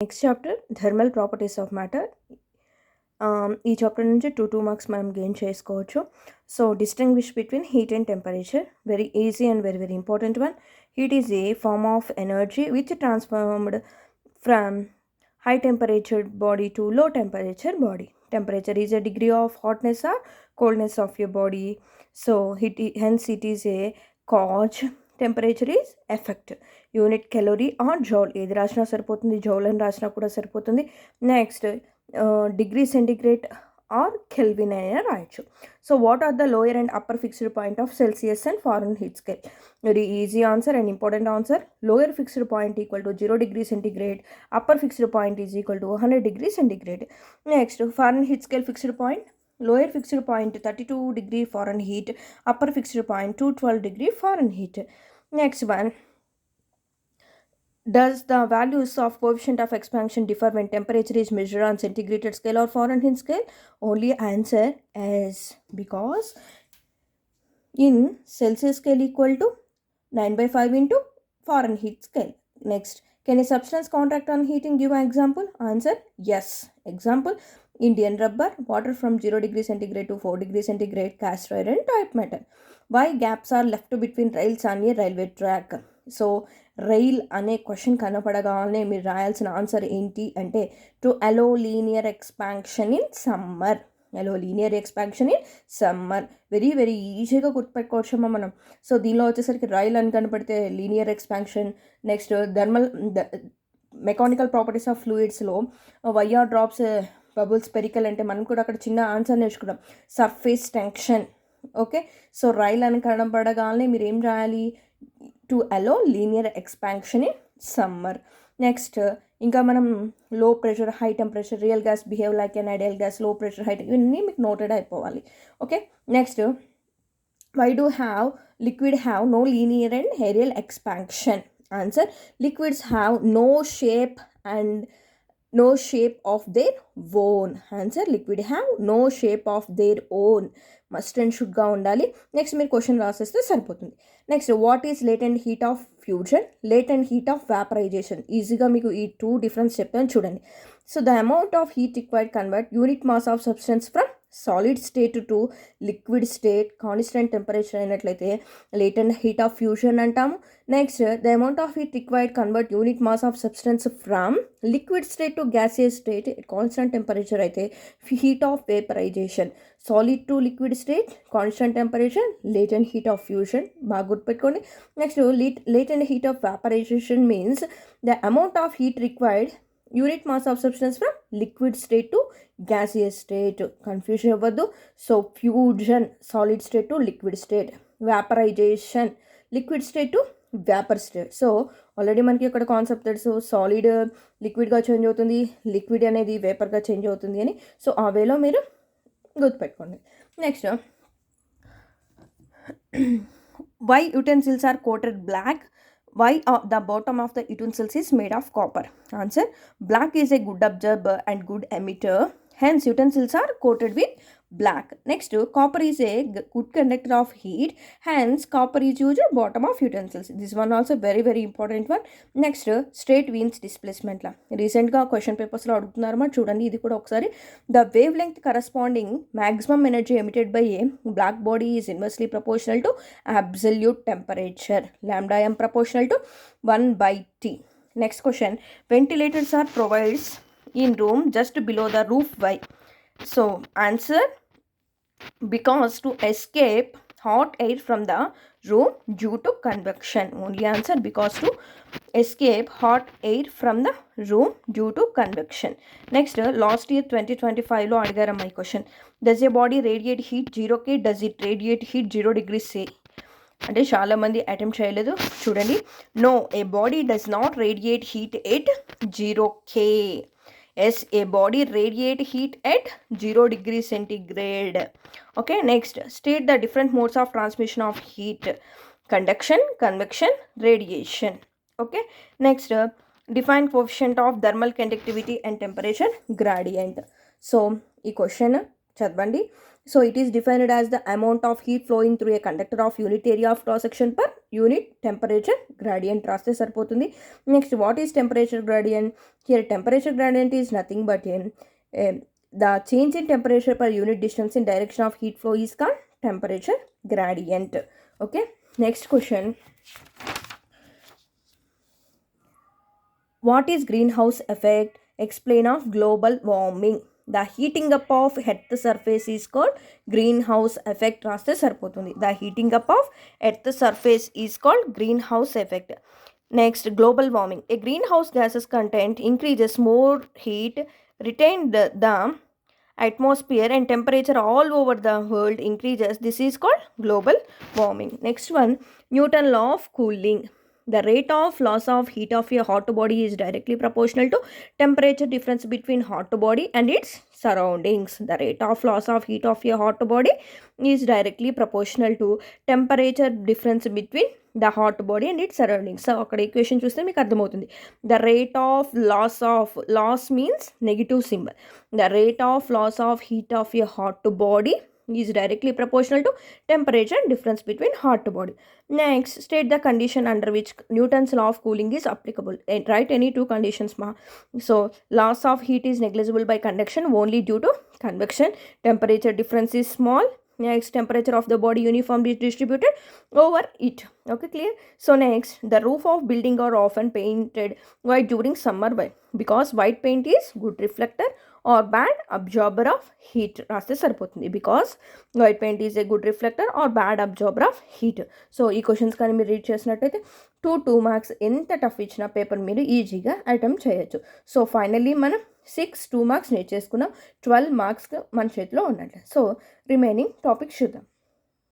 Next chapter thermal properties of matter. ఈ chapter నుంచి 2 marks మనం గెయిన్ చేసుకోవచ్చు. So distinguish between heat and temperature, very easy and very very important one. Heat is a form of energy which transformed from high temperature body to low temperature body. Temperature is a degree of hotness or coldness of your body. So hence it is a cause. Temperature is effect. Unit calorie or joule. ఏది రాసినా సరిపోతుంది, joule అని రాసినా కూడా సరిపోతుంది. Next degree centigrade or Kelvin అయినా రాయొచ్చు. So what are the lower and upper fixed point of Celsius and Fahrenheit scale? Very easy answer and important answer. Lower fixed point equal to 0 degree centigrade, upper fixed point is equal to 100 degree centigrade. Next Fahrenheit scale fixed point, lower fixed point 32 degree Fahrenheit, upper fixed point 212 degree Fahrenheit. Next one, does the values of coefficient of expansion differ when temperature is measured on centigrade scale or Fahrenheit scale? Only answer is because in Celsius scale equal to 9/5 into Fahrenheit scale. Next, can a substance contract on heating? Give an example. Answer yes. Example, Indian rubber, water from 0 degree centigrade to 4 degree centigrade, cast iron, type metal. Why gaps are left between rails on a railway track? So rail అనే question కనపడగానే మీరు రాయాల్సిన answer ఏంటి అంటే to allow linear expansion in summer. Allow linear expansion in summer very very ఈజీగా గుర్తుపెట్టుకోవచ్చమ్మా మనం. So దీనిలో వచ్చేసరికి రైల్ అని కనపడితే linear expansion. Next mechanical properties of ఫ్లూయిడ్స్లో వైఆర్ డ్రాప్స్, బబుల్స్, పెరికల్ అంటే మనం కూడా అక్కడ చిన్న ఆన్సర్ నేర్చుకున్నాం, surface tension. Okay, so rail అని కనపడగానే మీరు ఏం రాయాలి? To allow linear expansion in summer. Next ఇంకా మనం low pressure, high temperature, real gas behave like an ideal gas, low pressure, high, ఇవన్నీ మీకు నోటెడ్ అయిపోవాలి. Okay, next why do have liquid have no linear and areal expansion? Answer, liquids have no shape and no shape of their own. Answer, liquid have no shape of their own. Must and షుడ్గా ఉండాలి. Next మీరు question రాసేస్తే సరిపోతుంది. Next, what is latent heat of fusion, latent heat of vaporisation? ఈజీగా మీకు ఈ 2 difference చెప్తాను చూడండి. So the amount of heat required convert unit mass of substance from solid state to liquid state constant temperature అయినట్లయితే latent heat of fusion అంటాము. Next, the amount of heat required convert unit mass of substance from liquid state to gaseous state constant temperature అయితే heat of vaporisation. Solid to liquid state constant temperature, latent heat of fusion. బాగా గుర్తుపెట్టుకోండి. Next, latent heat of vaporisation means the amount of heat required unit mass of substance from liquid state to gaseous state. Confusion అవ్వద్దు. So fusion solid state to liquid state, vaporisation liquid state to vapour state. So already మనకి ఇక్కడ concept తెలుసు, solid లిక్విడ్గా change అవుతుంది, liquid అనేది వేపర్గా change అవుతుంది అని. So ఆ వేలో మీరు గుర్తుపెట్టుకోండి. Next, why utensils are coated black? Why the bottom of the utensils is made of copper? Answer, black is a good absorber and good emitter, hence utensils are coated with black. Next, copper is a good conductor of heat, hence copper is used at bottom of utensils. This one also very very important one. Next, straight means displacement la recent ga question papers lo adugutunnaru chudandi, idi kuda okasari. The wavelength corresponding maximum energy emitted by a black body is inversely proportional to absolute temperature. Lambda m proportional to 1/T. Next question, ventilators are provided in room just below the roof. Why? So answer, because to escape hot air from the room due to convection. Only answer, because to escape hot air from the room due to convection. Next, last year 2025 లో అడిగారు my question, does a body radiate heat 0K? Does it radiate heat 0 degrees C? అంటే చాలామంది attempt చేయలేదు. చూడండి, no, a body does not radiate heat at 0K. Yes, a body radiate heat at 0 degree centigrade. Okay, next, state the different modes of transmission of heat: conduction, convection, radiation. Okay, next, define coefficient of thermal conductivity and temperature gradient. So ఈ question చదవండి. So it is defined as the amount of heat flowing through a conductor of unit area of cross section per unit temperature gradient రాస్తే సరిపోతుంది. Next what is temperature gradient? Here temperature gradient is nothing but the change in temperature per unit distance in direction of heat flow is called temperature gradient. Okay, next question. What is greenhouse effect? Explain of global warming. The heating up of earth surface is called greenhouse effect రాస్తే సరిపోతుంది. The heating up of earth surface is called greenhouse effect. Next, global warming. A greenhouse gases content increases more heat retained the atmosphere and temperature all over the world increases. This is called global warming. Next one, Newton law of cooling. The rate of loss of heat of a hot body is directly proportional to temperature difference between hot body and its surroundings. The rate of loss of heat of a hot body is directly proportional to temperature difference between the hot body and its surroundings. So అక్కడ equation చూస్తే మీకు అర్థమవుతుంది. The rate of loss means negative symbol. The rate of loss of heat of a hot body is directly proportional to temperature difference between hot body. Next, state the condition under which Newton's law of cooling is applicable. Write any two conditions ma. So loss of heat is negligible by conduction only due to convection. Temperature difference is small. Next, temperature of the body uniformly distributed over it. Okay, clear? So next, the roof of building are often painted white during summer. Why? Because white paint is good reflector or bad absorber of heat రాస్తే సరిపోతుంది. Because white paint is a good reflector or bad absorber of heat. So ఈ questions కానీ మీరు read చేసినట్టయితే 2 marks ఎంత tough ఇచ్చిన paper మీరు ఈజీగా అటెంప్ట్ చేయొచ్చు. సో ఫైనల్లీ మనం 2 మార్క్స్ నేర్చేసుకున్నాం. 12 మార్క్స్ మన చేతిలో ఉన్నట్లే. సో రిమైనింగ్ టాపిక్స్ చూద్దాం.